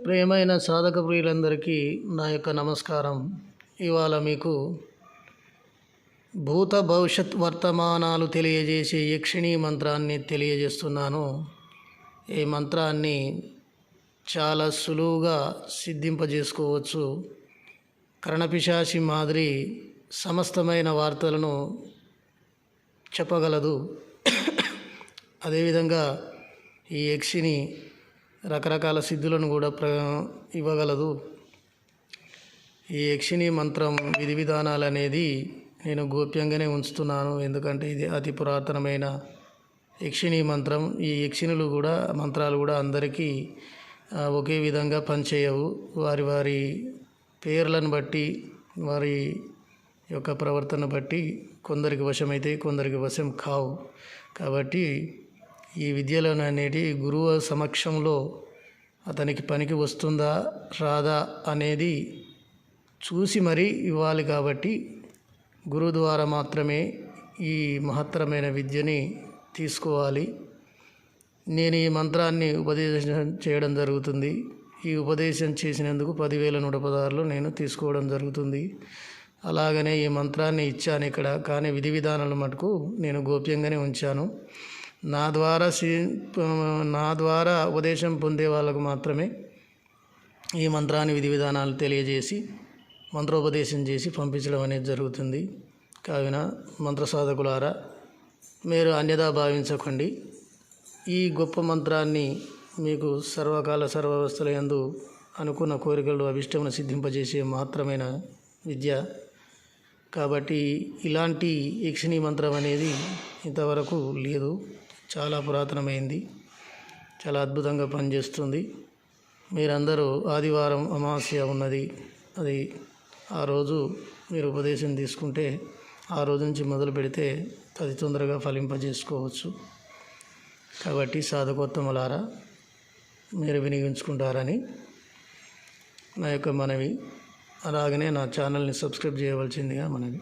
ప్రియమైన సాధక ప్రియులందరికీ నా యొక్క నమస్కారం. ఇవాళ మీకు భూత భవిష్యత్ వర్తమానాలు తెలియజేసే యక్షిణీ మంత్రాన్ని తెలియజేస్తున్నాను. ఈ మంత్రాన్ని చాలా సులువుగా సిద్ధింపజేసుకోవచ్చు. కర్ణపిశాచి మాదిరి సమస్తమైన వార్తలను చెప్పగలదు. అదేవిధంగా ఈ యక్షిని రకరకాల సిద్ధులను కూడా ఇవ్వగలదు. ఈ యక్షిణి మంత్రం విధి విధానాలు అనేది నేను గోప్యంగానే ఉంచుతున్నాను, ఎందుకంటే ఇది అతి పురాతనమైన యక్షిణి మంత్రం. ఈ యక్షిణులు కూడా మంత్రాలు కూడా అందరికీ ఒకే విధంగా పనిచేయవు. వారి వారి పేర్లను బట్టి, వారి యొక్క ప్రవర్తన బట్టి కొందరికి వశమైతే కొందరికి వశం కావు. కాబట్టి ఈ విద్యలను అనేటి గురువు సమక్షంలో అతనికి పనికి వస్తుందా రాదా అనేది చూసి మరీ ఇవ్వాలి. కాబట్టి గురువు ద్వారా మాత్రమే ఈ మహత్తరమైన విద్యని తీసుకోవాలి. నేను ఈ మంత్రాన్ని ఉపదేశం చేయడం జరుగుతుంది. ఈ ఉపదేశం చేసినందుకు 10,116 నేను తీసుకోవడం జరుగుతుంది. అలాగనే ఈ మంత్రాన్ని ఇచ్చాను ఇక్కడ, కానీ విధి విధానాలు మటుకు నేను గోప్యంగానే ఉంచాను. నా ద్వారా ఉపదేశం పొందే వాళ్ళకు మాత్రమే ఈ మంత్రాన్ని విధి విధానాలు తెలియజేసి మంత్రోపదేశం చేసి పంపించడం అనేది జరుగుతుంది. కావున మంత్ర సాధకులారా, మీరు అన్యదా భావించకండి. ఈ గొప్ప మంత్రాన్ని మీకు సర్వకాల సర్వవస్థల యందు అనుకున్న కోరికలు అభిష్టమును సిద్ధింపజేసే మాత్రమైన విద్య. కాబట్టి ఇలాంటి యక్షిణీ మంత్రం అనేది ఇంతవరకు లేదు. చాలా పురాతనమైంది, చాలా అద్భుతంగా పనిచేస్తుంది. మీరందరూ ఆదివారం అమావాస్య ఉన్నది, అది ఆ రోజు మీరు ఉపదేశం తీసుకుంటే ఆ రోజు నుంచి మొదలు పెడితే అది తొందరగా ఫలింపజేసుకోవచ్చు. కాబట్టి సాధకోత్తములారా, మీరు వినియోగించుకుంటారని నా యొక్క మనవి. అలాగనే నా ఛానల్ని సబ్స్క్రైబ్ చేయవలసిందిగా మనవి.